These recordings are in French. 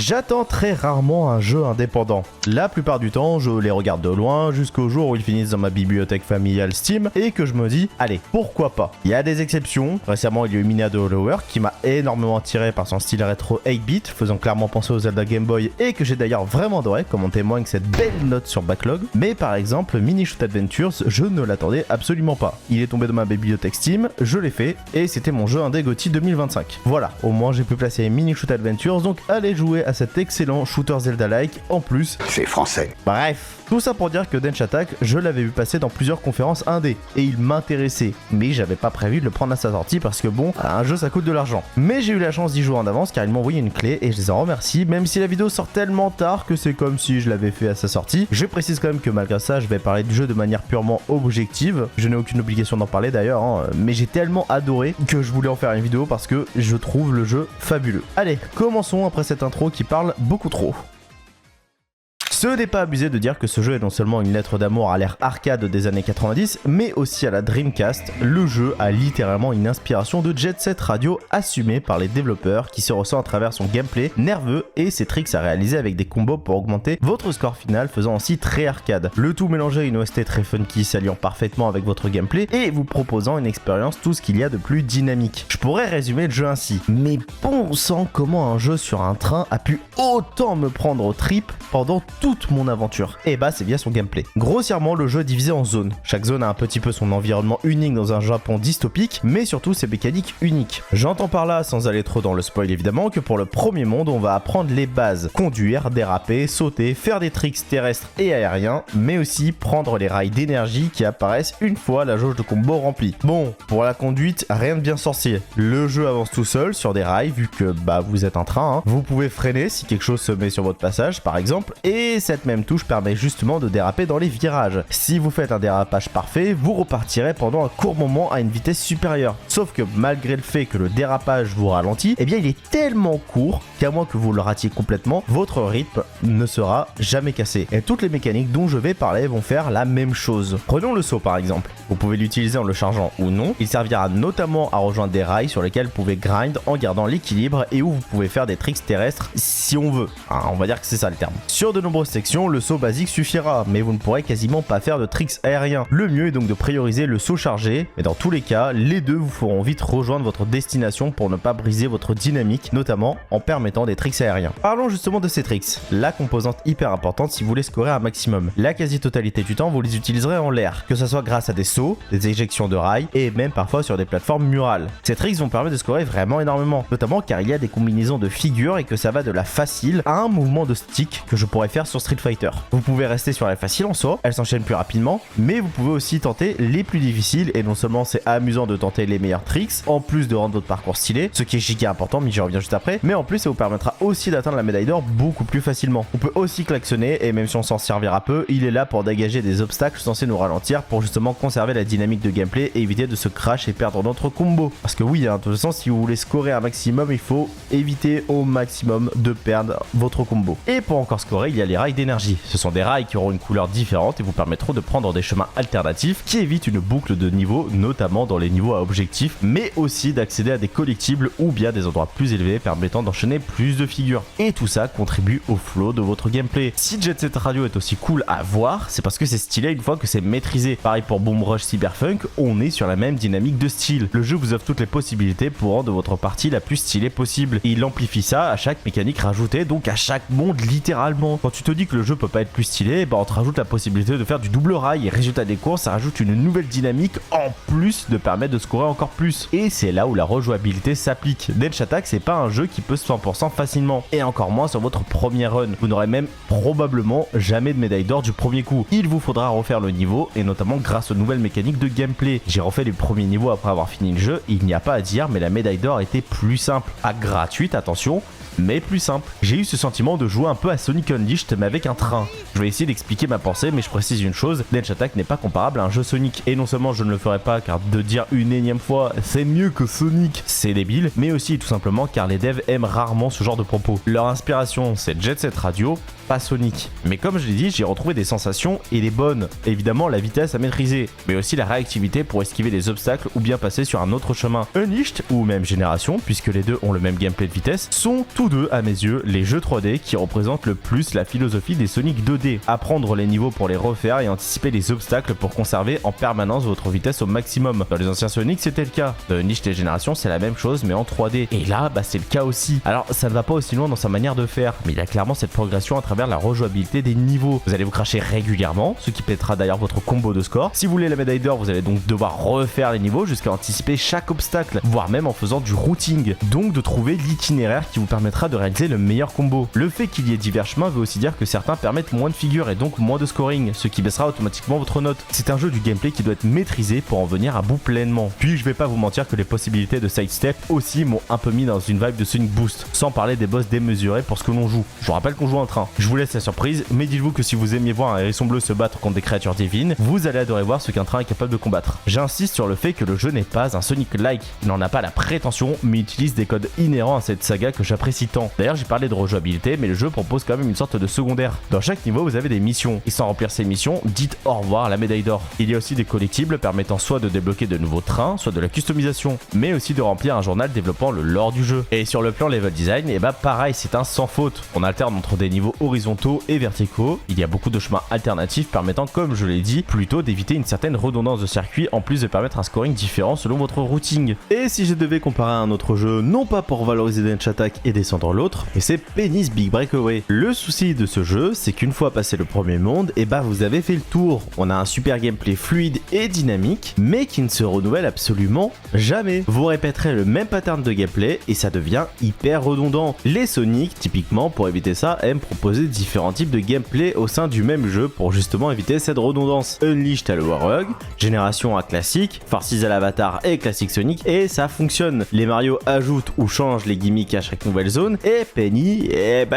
J'attends très rarement un jeu indépendant. La plupart du temps, je les regarde de loin jusqu'au jour où ils finissent dans ma bibliothèque familiale Steam et que je me dis, allez, pourquoi pas. Il y a des exceptions. Récemment, il y a eu Mina de Hollower qui m'a énormément attiré par son style rétro 8-bit, faisant clairement penser aux Zelda Game Boy et que j'ai d'ailleurs vraiment adoré, comme en témoigne cette belle note sur Backlog. Mais par exemple, Mini Shoot Adventures, je ne l'attendais absolument pas. Il est tombé dans ma bibliothèque Steam, je l'ai fait et c'était mon jeu indé GOTY 2025. Voilà, au moins j'ai pu placer Mini Shoot Adventures, donc allez jouer à cet excellent shooter Zelda-like. En plus, c'est français. Bref, tout ça pour dire que Dench Attack, je l'avais vu passer dans plusieurs conférences indé et il m'intéressait, mais j'avais pas prévu de le prendre à sa sortie parce que bon, un jeu ça coûte de l'argent. Mais j'ai eu la chance d'y jouer en avance car ils m'ont envoyé une clé et je les en remercie, même si la vidéo sort tellement tard que c'est comme si je l'avais fait à sa sortie. Je précise quand même que malgré ça, je vais parler du jeu de manière purement objective. Je n'ai aucune obligation d'en parler d'ailleurs, mais j'ai tellement adoré que je voulais en faire une vidéo parce que je trouve le jeu fabuleux. Allez, commençons après cette intro qui parle beaucoup trop. Ce n'est pas abusé de dire que ce jeu est non seulement une lettre d'amour à l'ère arcade des années 90, mais aussi à la Dreamcast. Le jeu a littéralement une inspiration de Jet Set Radio assumée par les développeurs qui se ressent à travers son gameplay nerveux et ses tricks à réaliser avec des combos pour augmenter votre score final, faisant ainsi très arcade. Le tout mélangé à une OST très funky s'alliant parfaitement avec votre gameplay et vous proposant une expérience tout ce qu'il y a de plus dynamique. Je pourrais résumer le jeu ainsi, mais bon sang comment un jeu sur un train a pu autant me prendre aux tripes pendant toute mon aventure. Et bah c'est via son gameplay. Grossièrement le jeu est divisé en zones. Chaque zone a un petit peu son environnement unique dans un Japon dystopique, mais surtout ses mécaniques uniques. J'entends par là, sans aller trop dans le spoil évidemment, que pour le premier monde on va apprendre les bases. Conduire, déraper, sauter, faire des tricks terrestres et aériens, mais aussi prendre les rails d'énergie qui apparaissent une fois la jauge de combo remplie. Bon, pour la conduite, rien de bien sorcier. Le jeu avance tout seul sur des rails vu que bah vous êtes un train. Vous pouvez freiner si quelque chose se met sur votre passage par exemple, et cette même touche permet justement de déraper dans les virages. Si vous faites un dérapage parfait, vous repartirez pendant un court moment à une vitesse supérieure. Sauf que malgré le fait que le dérapage vous ralentit, eh bien il est tellement court qu'à moins que vous le ratiez complètement, votre rythme ne sera jamais cassé. Et toutes les mécaniques dont je vais parler vont faire la même chose. Prenons le saut par exemple. Vous pouvez l'utiliser en le chargeant ou non. Il servira notamment à rejoindre des rails sur lesquels vous pouvez grind en gardant l'équilibre et où vous pouvez faire des tricks terrestres si on veut. On va dire que c'est ça le terme. Sur de nombreuses sections, le saut basique suffira, mais vous ne pourrez quasiment pas faire de tricks aériens. Le mieux est donc de prioriser le saut chargé, mais dans tous les cas, les deux vous feront vite rejoindre votre destination pour ne pas briser votre dynamique, notamment en permettant des tricks aériens. Parlons justement de ces tricks, la composante hyper importante si vous voulez scorer un maximum. La quasi-totalité du temps, vous les utiliserez en l'air, que ce soit grâce à des sauts, des éjections de rails, et même parfois sur des plateformes murales. Ces tricks vont permettre de scorer vraiment énormément, notamment car il y a des combinaisons de figures et que ça va de la facile à un mouvement de stick que je pourrais faire sur Street Fighter. Vous pouvez rester sur la facile en soi, elle s'enchaîne plus rapidement, mais vous pouvez aussi tenter les plus difficiles et non seulement c'est amusant de tenter les meilleurs tricks, en plus de rendre votre parcours stylé, ce qui est giga important mais j'y reviens juste après, mais en plus ça vous permettra aussi d'atteindre la médaille d'or beaucoup plus facilement. On peut aussi klaxonner et même si on s'en servira peu, il est là pour dégager des obstacles censés nous ralentir pour justement conserver la dynamique de gameplay et éviter de se crash et perdre notre combo. Parce que oui, de toute façon si vous voulez scorer un maximum, il faut éviter au maximum de perdre votre combo. Et pour encore scorer, il y a les rails d'énergie. Ce sont des rails qui auront une couleur différente et vous permettront de prendre des chemins alternatifs qui évitent une boucle de niveau, notamment dans les niveaux à objectifs, mais aussi d'accéder à des collectibles ou bien des endroits plus élevés permettant d'enchaîner plus de figures. Et tout ça contribue au flow de votre gameplay. Si Jet Set Radio est aussi cool à voir, c'est parce que c'est stylé une fois que c'est maîtrisé. Pareil pour Boom Rush Cyberpunk, on est sur la même dynamique de style. Le jeu vous offre toutes les possibilités pour rendre votre partie la plus stylée possible. Et il amplifie ça à chaque mécanique rajoutée, donc à chaque monde littéralement. Quand tu te dis que le jeu peut pas être plus stylé, bah on te rajoute la possibilité de faire du double rail et résultat des courses, ça rajoute une nouvelle dynamique en plus de permettre de scorer encore plus. Et c'est là où la rejouabilité s'applique. Dench Attack c'est pas un jeu qui peut se 100% facilement et encore moins sur votre premier run. Vous n'aurez même probablement jamais de médaille d'or du premier coup. Il vous faudra refaire le niveau et notamment grâce aux nouvelles mécaniques de gameplay. J'ai refait les premiers niveaux après avoir fini le jeu, il n'y a pas à dire mais la médaille d'or était plus simple. Gratuite attention, mais plus simple. J'ai eu ce sentiment de jouer un peu à Sonic Unleashed mais avec un train. Je vais essayer d'expliquer ma pensée mais je précise une chose, Dench Attack n'est pas comparable à un jeu Sonic et non seulement je ne le ferai pas car de dire une énième fois c'est mieux que Sonic c'est débile, mais aussi tout simplement car les devs aiment rarement ce genre de propos. Leur inspiration c'est Jet Set Radio, pas Sonic. Mais comme je l'ai dit, j'ai retrouvé des sensations et les bonnes. Évidemment, la vitesse à maîtriser, mais aussi la réactivité pour esquiver les obstacles ou bien passer sur un autre chemin. Unleashed, ou même Génération, puisque les deux ont le même gameplay de vitesse, sont tous deux, à mes yeux, les jeux 3D qui représentent le plus la philosophie des Sonic 2D. Apprendre les niveaux pour les refaire et anticiper les obstacles pour conserver en permanence votre vitesse au maximum. Dans les anciens Sonic, c'était le cas. Dans Unleashed et Génération, c'est la même chose, mais en 3D. Et là, c'est le cas aussi. Alors, ça ne va pas aussi loin dans sa manière de faire, mais il y a clairement cette progression à travers la rejouabilité des niveaux. Vous allez vous cracher régulièrement, ce qui pètera d'ailleurs votre combo de score. Si vous voulez la médaille d'or, vous allez donc devoir refaire les niveaux jusqu'à anticiper chaque obstacle, voire même en faisant du routing. Donc de trouver l'itinéraire qui vous permettra de réaliser le meilleur combo. Le fait qu'il y ait divers chemins veut aussi dire que certains permettent moins de figures et donc moins de scoring, ce qui baissera automatiquement votre note. C'est un jeu du gameplay qui doit être maîtrisé pour en venir à bout pleinement. Puis je vais pas vous mentir que les possibilités de sidestep aussi m'ont un peu mis dans une vibe de Sonic Boost, sans parler des boss démesurés pour ce que l'on joue. Je vous rappelle qu'on joue en train. Je vous laisse la surprise, mais dites-vous que si vous aimiez voir un hérisson bleu se battre contre des créatures divines, vous allez adorer voir ce qu'un train est capable de combattre. J'insiste sur le fait que le jeu n'est pas un Sonic-like. Il n'en a pas la prétention, mais utilise des codes inhérents à cette saga que j'apprécie tant. D'ailleurs, j'ai parlé de rejouabilité, mais le jeu propose quand même une sorte de secondaire. Dans chaque niveau, vous avez des missions, et sans remplir ces missions, dites au revoir à la médaille d'or. Il y a aussi des collectibles permettant soit de débloquer de nouveaux trains, soit de la customisation, mais aussi de remplir un journal développant le lore du jeu. Et sur le plan level design, et pareil, c'est un sans faute. On alterne entre des niveaux horizontaux et verticaux. Il y a beaucoup de chemins alternatifs permettant, comme je l'ai dit, plutôt d'éviter une certaine redondance de circuit en plus de permettre un scoring différent selon votre routing. Et si je devais comparer à un autre jeu, non pas pour valoriser Densha Attack et descendre l'autre, mais c'est Penny's Big Breakaway. Le souci de ce jeu, c'est qu'une fois passé le premier monde, vous avez fait le tour. On a un super gameplay fluide et dynamique, mais qui ne se renouvelle absolument jamais. Vous répéterez le même pattern de gameplay et ça devient hyper redondant. Les Sonic, typiquement, pour éviter ça, aiment proposer différents types de gameplay au sein du même jeu pour justement éviter cette redondance. Unleashed à le Warhog, Génération à classique, Forces à l'Avatar et classique Sonic, et ça fonctionne. Les Mario ajoutent ou changent les gimmicks à chaque nouvelle zone, et Penny,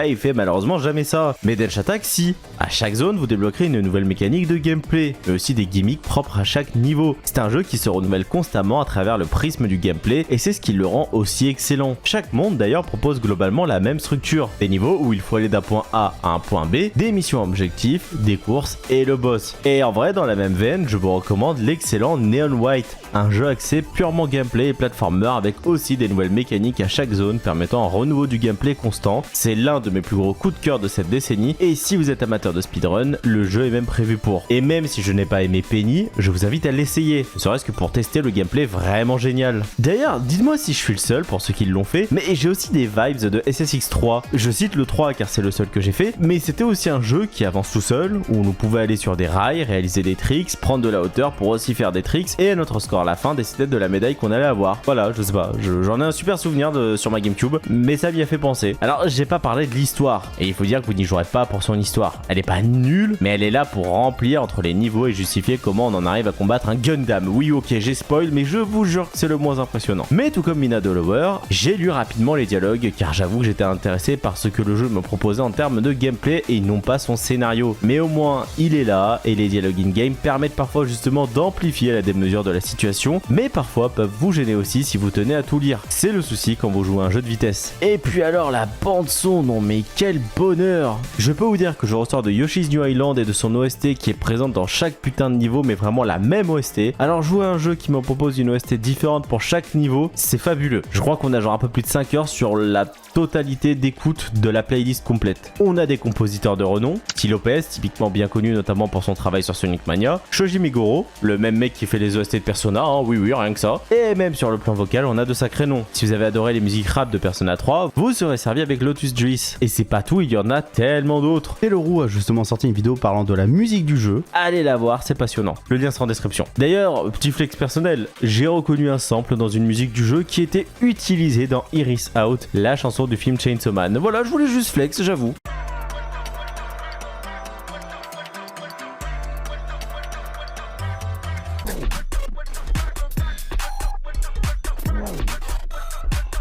il fait malheureusement jamais ça. Mais Densha Attack, si. À chaque zone, vous débloquerez une nouvelle mécanique de gameplay, mais aussi des gimmicks propres à chaque niveau. C'est un jeu qui se renouvelle constamment à travers le prisme du gameplay, et c'est ce qui le rend aussi excellent. Chaque monde d'ailleurs propose globalement la même structure. Des niveaux où il faut aller d'un point A à un point B, des missions objectifs, des courses et le boss. Et en vrai, dans la même veine, je vous recommande l'excellent Neon White, un jeu axé purement gameplay et platformer avec aussi des nouvelles mécaniques à chaque zone permettant un renouveau du gameplay constant. C'est l'un de mes plus gros coups de cœur de cette décennie, et si vous êtes amateur de speedrun, le jeu est même prévu pour. Et même si je n'ai pas aimé Penny, je vous invite à l'essayer, ne serait-ce que pour tester le gameplay vraiment génial. D'ailleurs, dites-moi si je suis le seul pour ceux qui l'ont fait, mais j'ai aussi des vibes de SSX 3. Je cite le 3 car c'est le seul que j'ai fait, mais c'était aussi un jeu qui avance tout seul, où on pouvait aller sur des rails, réaliser des tricks, prendre de la hauteur pour aussi faire des tricks, et à notre score à la fin décider de la médaille qu'on allait avoir. Voilà, je sais pas, j'en ai un super souvenir sur ma GameCube, mais ça m'y a fait penser. Alors, j'ai pas parlé de l'histoire, et il faut dire que vous n'y jouerez pas pour son histoire. Elle est pas nulle, mais elle est là pour remplir entre les niveaux et justifier comment on en arrive à combattre un Gundam. Oui, ok, j'ai spoil, mais je vous jure que c'est le moins impressionnant. Mais tout comme Mina Lower, j'ai lu rapidement les dialogues, car j'avoue que j'étais intéressé par ce que le jeu me proposait en termes de gameplay et non pas son scénario. Mais au moins, il est là, et les dialogues in-game permettent parfois justement d'amplifier la démesure de la situation, mais parfois peuvent vous gêner aussi si vous tenez à tout lire. C'est le souci quand vous jouez un jeu de vitesse. Et puis alors la bande son, non mais quel bonheur! Je peux vous dire que je ressors de Yoshi's New Island et de son OST qui est présente dans chaque putain de niveau, mais vraiment la même OST. Alors jouer à un jeu qui me propose une OST différente pour chaque niveau, c'est fabuleux. Je crois qu'on a genre un peu plus de 5 heures sur la totalité d'écoute de la playlist complète. On a des compositeurs de renom, style Lopez, typiquement bien connu notamment pour son travail sur Sonic Mania, Shoji Meguro, le même mec qui fait les OST de Persona, hein, oui rien que ça, et même sur le plan vocal on a de sacrés noms. Si vous avez adoré les musiques rap de Persona 3, vous serez servi avec Lotus Juice. Et c'est pas tout, il y en a tellement d'autres. Et Leroux a justement sorti une vidéo parlant de la musique du jeu, allez la voir, c'est passionnant. Le lien sera en description. D'ailleurs, petit flex personnel, j'ai reconnu un sample dans une musique du jeu qui était utilisée dans Iris Out, la chanson du film Chainsaw Man. Voilà, je voulais juste flex, j'avoue.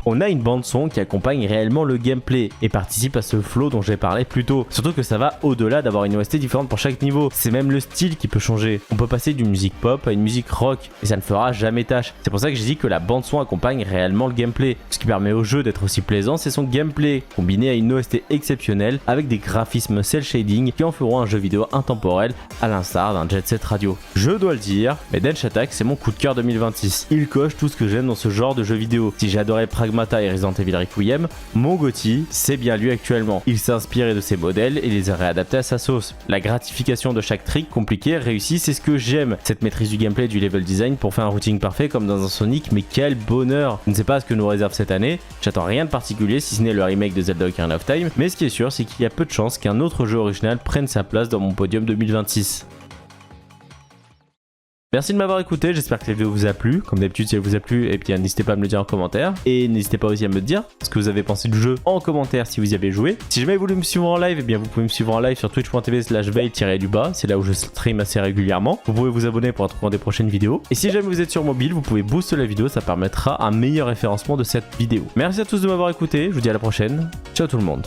On on a une bande son qui accompagne réellement le gameplay et participe à ce flow dont j'ai parlé plus tôt. Surtout que ça va au-delà d'avoir une OST différente pour chaque niveau. C'est même le style qui peut changer. On peut passer d'une musique pop à une musique rock et ça ne fera jamais tâche. C'est pour ça que j'ai dit que la bande son accompagne réellement le gameplay. Ce qui permet au jeu d'être aussi plaisant, c'est son gameplay combiné à une OST exceptionnelle avec des graphismes cel shading qui en feront un jeu vidéo intemporel à l'instar d'un Jet Set Radio. Je dois le dire, mais Dench Attack c'est mon coup de cœur 2026. Il coche tout ce que j'aime dans ce genre de jeu vidéo. Si j'adorais Pragmata et Resident Evil Requiem, mon GOTY, c'est bien lui actuellement. Il s'est inspiré de ses modèles et les a réadaptés à sa sauce. La gratification de chaque trick compliqué réussi, c'est ce que j'aime. Cette maîtrise du gameplay et du level design pour faire un routing parfait comme dans un Sonic, mais quel bonheur! Je ne sais pas ce que nous réserve cette année, j'attends rien de particulier si ce n'est le remake de Zelda Ocarina of Time, mais ce qui est sûr c'est qu'il y a peu de chances qu'un autre jeu original prenne sa place dans mon podium 2026. Merci de m'avoir écouté, j'espère que la vidéo vous a plu. Comme d'habitude, si elle vous a plu, eh bien n'hésitez pas à me le dire en commentaire. Et n'hésitez pas aussi à me dire ce que vous avez pensé du jeu en commentaire si vous y avez joué. Si jamais vous voulez me suivre en live, eh bien vous pouvez me suivre en live sur twitch.tv/veil-du-bas. C'est là où je stream assez régulièrement. Vous pouvez vous abonner pour être au courant des prochaines vidéos. Et si jamais vous êtes sur mobile, vous pouvez booster la vidéo, ça permettra un meilleur référencement de cette vidéo. Merci à tous de m'avoir écouté, je vous dis à la prochaine. Ciao tout le monde.